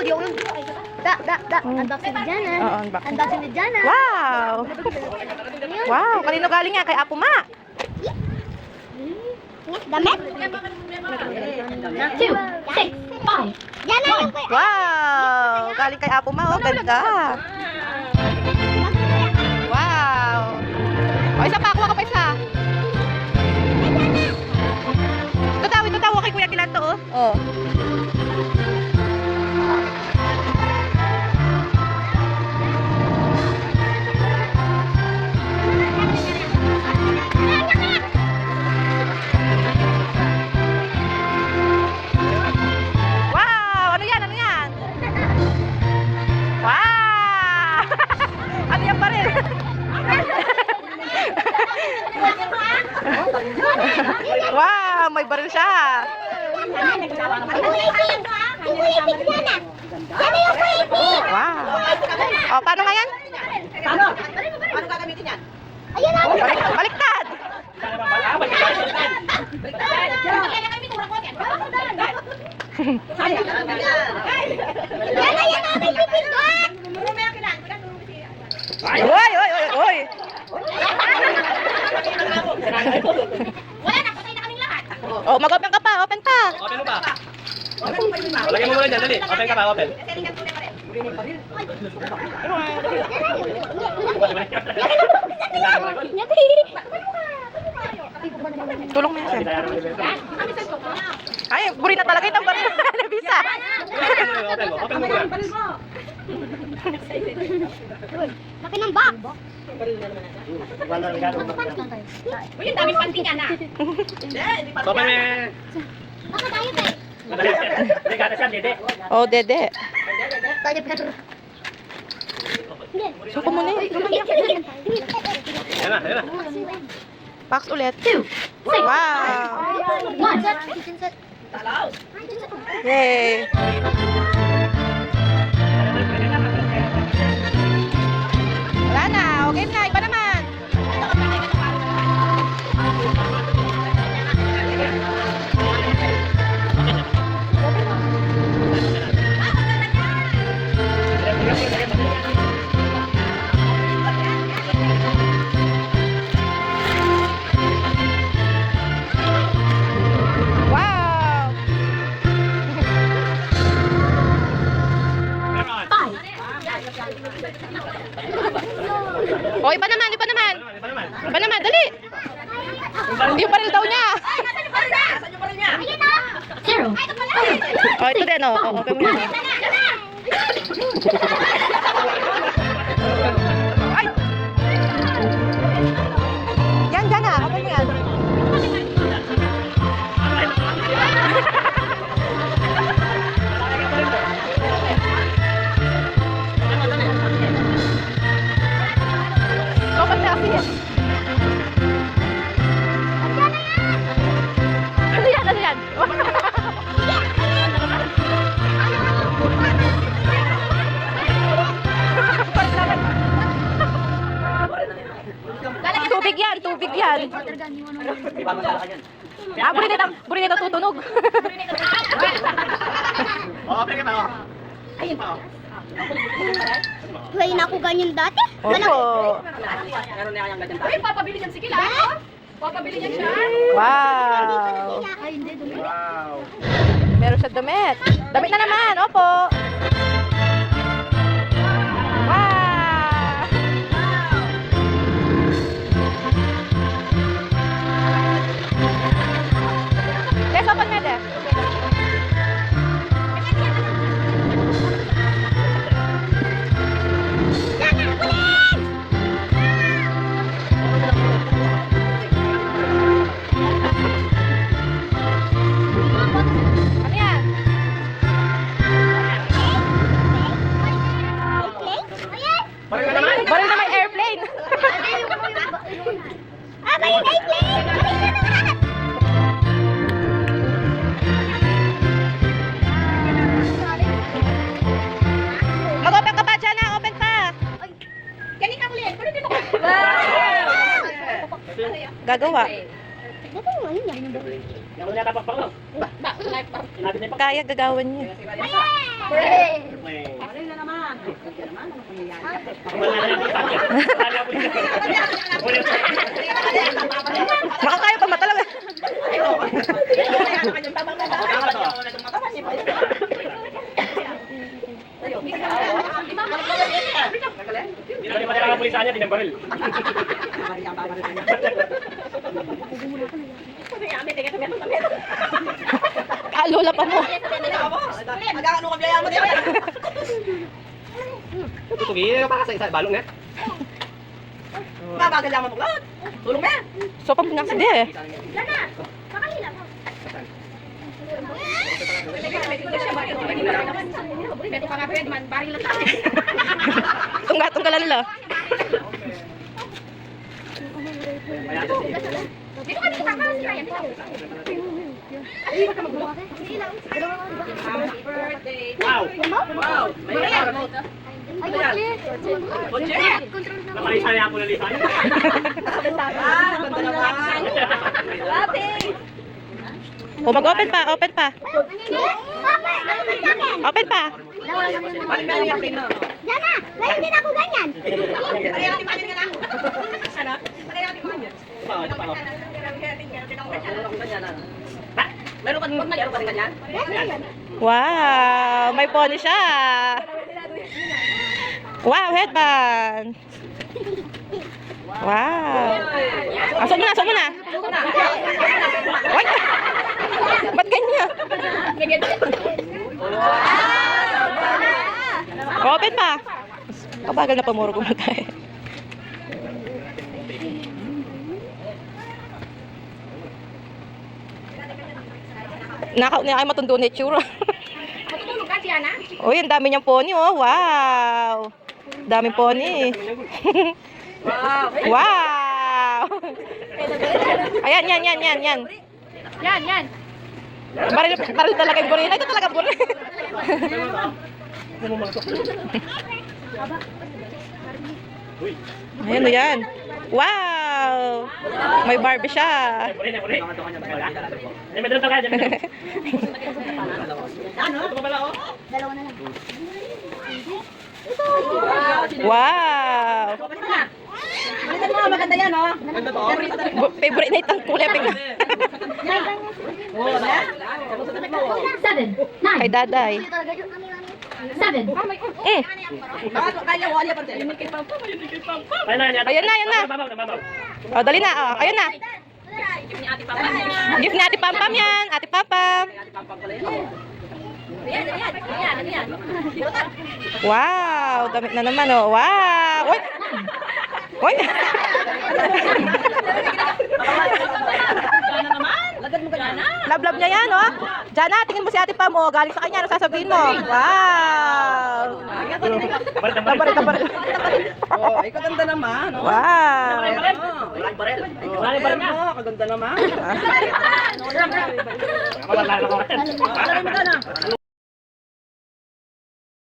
di ako yung... Unboxing ni Jana. Oo, unboxing. Unboxing ni Jana. Wow! Wow! Kanino galing yan? Kay Apo Ma. Damit? 2, 6, 5. Jana yung kuya. Wow! Galing kay Apo Ma. Oh, ganda. Wow! O, isa pa. Kuha ka pa isa. Ito daw. Kay Kuya Kilanto, oh. Oh. Wow! Ano yan? Ano yan? Wow! Ano yan pa rin? Wow! May baril siya. Wow! O, paano nga yan? Paano? Paano gagamitin yan? Ayun na. Baliktad! Jana, yan na. May pipindot. Uy! Wala na. Patay na kaming lahat. Oh, mag-open ka pa. Open pa. Open mo ba? Lagyan mo muna dyan, dali. Open ka pa, open. Tulong mo yan, sir. Ay, buri na talaga itong baril. Nabisa. Open mo, open mo muna. Laki ng box. Uy, ang daming panty niya na. Open mo. Baka tayo tayo. Hindi, gatas yan, dede. Oh, dede. Tayo pero. Suko mo na eh. Yan na, yan na. Box ulit. Wow! Yay! Wala na. Okay na. Iba naman. Wow! Oh, iba naman, iba naman. Iba naman, dali. Yung baril daw niya. Ayun na. Zero. Oh, ito din, oh. Oh, open mo yan. Ay! Yan, dyan na. Open mo yan. Open na kasi yan. Ano yan? Ano yan? Tubig yan, tubig yan. Ah, buri nito tutunog. Open ka pa, oh. Ayun pa, oh. Wala na ako ganyan dati. Opo. Meron na kayang ganyan pa. Uy, papabili niyan si Kila. Papabili niyan siya. Wow. Ay, hindi. Dumi. Wow. Meron siya damit. Damit na naman, opo. Wow. Let's open na de. Ano yan? Baril ka naman. Baril na may airplane. Ah, may airplane! Mag-open ka pa, Jana. Open pa. Galing ka ulit. Pero dito Gagawa. Dito yung ano niya. Yung ulit tapos pa ko. Kaya gagawan niya. Makakaya pa matalaw eh. Hindi pa nila pulisan niya, dinabaril. Lola pa mo. Magkakano ka biyayan mo din? Tutugi, para sa isa, balong nga. Mabagal lang mo tulad. Tulong na. So, pang pinaksindi eh. Lana, pakalila mo. Beto ka nga pwede man, baril lang tayo. Tunggatong ka lalo. Dito kami kakasira yan. Happy birthday. Wow! Wow. Napalisan niya ako na lisan. Ganda naman. O, mag-open pa, open pa. Open pa. Lana, ngayon din ako ganyan. Meron ka din ganyan? Wow, may pony siya. Wow, headband. Wow. Asok mo na, asok mo na. What? Ba't ganyan? Open pa. Kabagal na pamuro kumagay. Nakaw na kayo matundo na itsura. Matutulog ka siya na? Uy, ang dami niyang pony, oh. Wow. Daming pony. Wow. Wow. Ayan, yan. Yan. Baril talaga yung gorila. Ito talaga gorila. Uy! Ayan, yan. Wow. May Barbie siya. Muli. Ay, may dalawa ka dyan. Ito pa pala, oh. Dalawa na lang. Wow. Maganda yan, oh. Favorite na itong kulay pink. Seven, Kay daday. 7. Kaya mo, ano pa rin? Ayun na. Ayan na. Babaw. O, dali na. O, ayun na. Ni Ate Papa. Gift ni Ate Pampam yan. Ate Pampam. Yan. Wow. Damit na naman, oh. Wow. Uy. Uy. Lagad mo ka na. Love niya yan, oh. Jana, tingin mo si Ate Pam, oh. Galing sa kanya. Ano sasabihin mo? Wow. Tabarit. Oh, ay kaganda naman. Oh. Wow. Wala yung baril na. Oh, kaganda naman. Ako lang. Dali mo ka na.